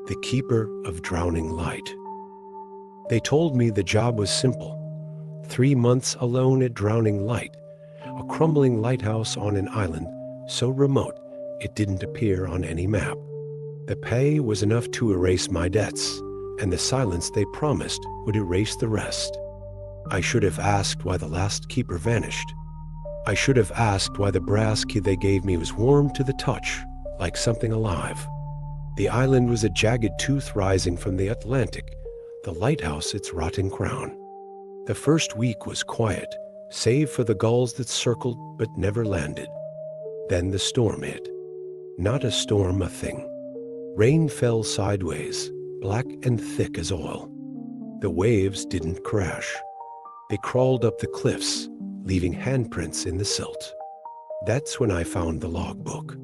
the keeper of drowning light. They told me the job was simple. 3 months alone at Drowning Light, a crumbling lighthouse on an island so remote it didn't appear on any map. The pay was enough to erase my debts, and the silence they promised would erase the rest. I should have asked why the last keeper vanished. I should have asked why the brass key they gave me was warm to the touch, like something alive. The island was a jagged tooth rising from the Atlantic, the lighthouse its rotting crown. The first week was quiet, save for the gulls that circled but never landed. Then the storm hit. Not a storm, a thing. Rain fell sideways, black and thick as oil. The waves didn't crash. They crawled up the cliffs, leaving handprints in the silt. That's when I found the logbook.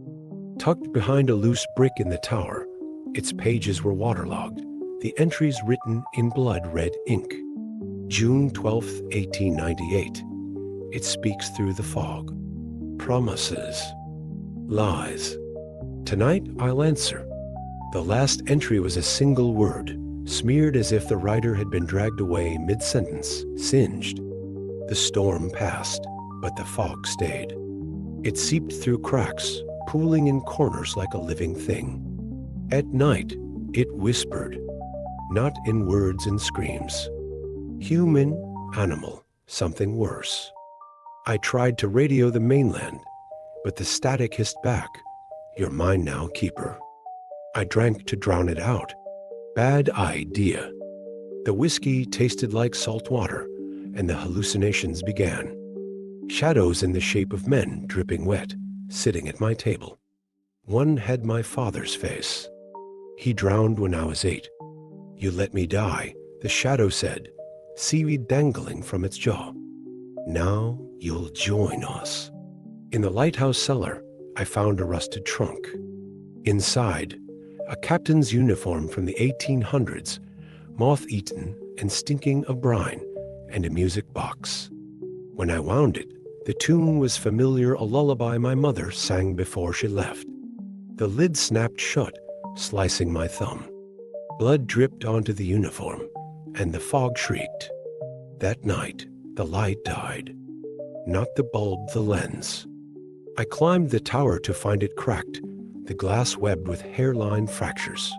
Tucked behind a loose brick in the tower, its pages were waterlogged, the entries written in blood-red ink. June 12, 1898. It speaks through the fog. Promises. Lies. Tonight I'll answer. The last entry was a single word, smeared as if the writer had been dragged away mid-sentence, singed. The storm passed, but the fog stayed. It seeped through cracks, pooling in corners like a living thing. At night, it whispered, not in words and screams. Human, animal, something worse. I tried to radio the mainland, but the static hissed back, "You're mine now, keeper." I drank to drown it out. Bad idea. The whiskey tasted like salt water, and the hallucinations began. Shadows in the shape of men dripping wet, sitting at my table. One had my father's face. He drowned when I was 8. "You let me die," the shadow said, seaweed dangling from its jaw. "Now you'll join us." In the lighthouse cellar, I found a rusted trunk. Inside, a captain's uniform from the 1800s, moth-eaten and stinking of brine, and a music box. When I wound it, the tune was familiar, a lullaby my mother sang before she left. The lid snapped shut, slicing my thumb. Blood dripped onto the uniform, and the fog shrieked. That night, the light died. Not the bulb, the lens. I climbed the tower to find it cracked, the glass webbed with hairline fractures.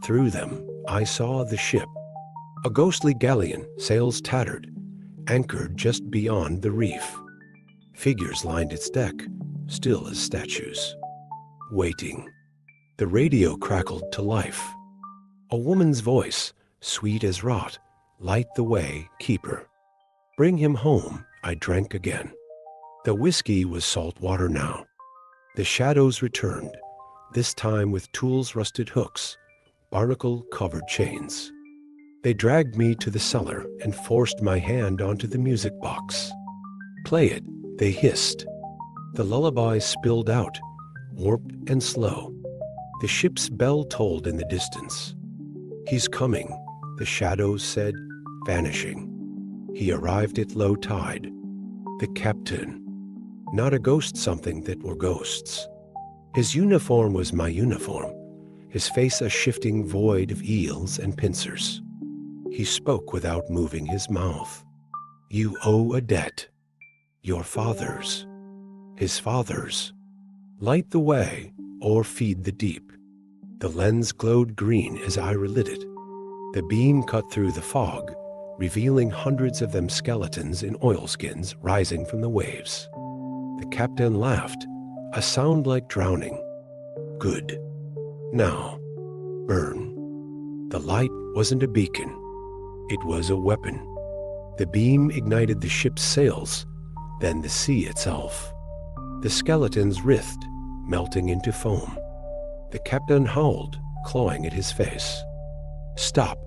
Through them, I saw the ship. A ghostly galleon, sails tattered, anchored just beyond the reef. Figures lined its deck, still as statues. Waiting. The radio crackled to life. A woman's voice, sweet as rot, "Light the way, keeper." Bring him home, I drank again. The whiskey was salt water now. The shadows returned, this time with tools, rusted hooks, barnacle-covered chains. They dragged me to the cellar and forced my hand onto the music box. "Play it," they hissed. The lullaby spilled out, warped and slow. The ship's bell tolled in the distance. "He's coming," the shadows said, vanishing. He arrived at low tide. The captain. Not a ghost, something that were ghosts. His uniform was my uniform, his face a shifting void of eels and pincers. He spoke without moving his mouth. "You owe a debt. Your father's. His father's. Light the way, or feed the deep." The lens glowed green as I relit it. The beam cut through the fog, revealing hundreds of them skeletons in oilskins rising from the waves. The captain laughed, a sound like drowning. "Good. Now, burn." The light wasn't a beacon. It was a weapon. The beam ignited the ship's sails, then the sea itself. The skeletons writhed, melting into foam. The captain howled, clawing at his face. "Stop.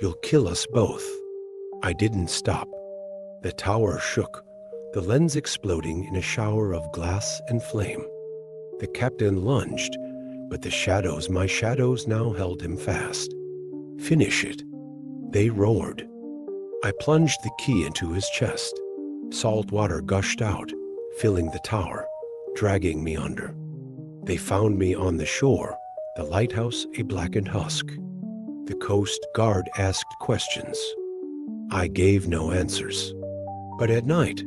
You'll kill us both." I didn't stop. The tower shook, the lens exploding in a shower of glass and flame. The captain lunged, but the shadows, my shadows, now held him fast. "Finish it." They roared. I plunged the key into his chest. Salt water gushed out, filling the tower, dragging me under. They found me on the shore, The lighthouse a blackened husk. The coast guard asked questions. I gave no answers. But at night,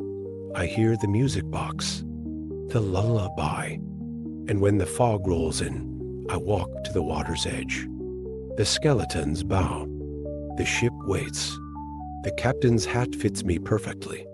I hear the music box, the lullaby. And when the fog rolls in, I walk to the water's edge. The skeletons bow. The ship waits. The captain's hat fits me perfectly.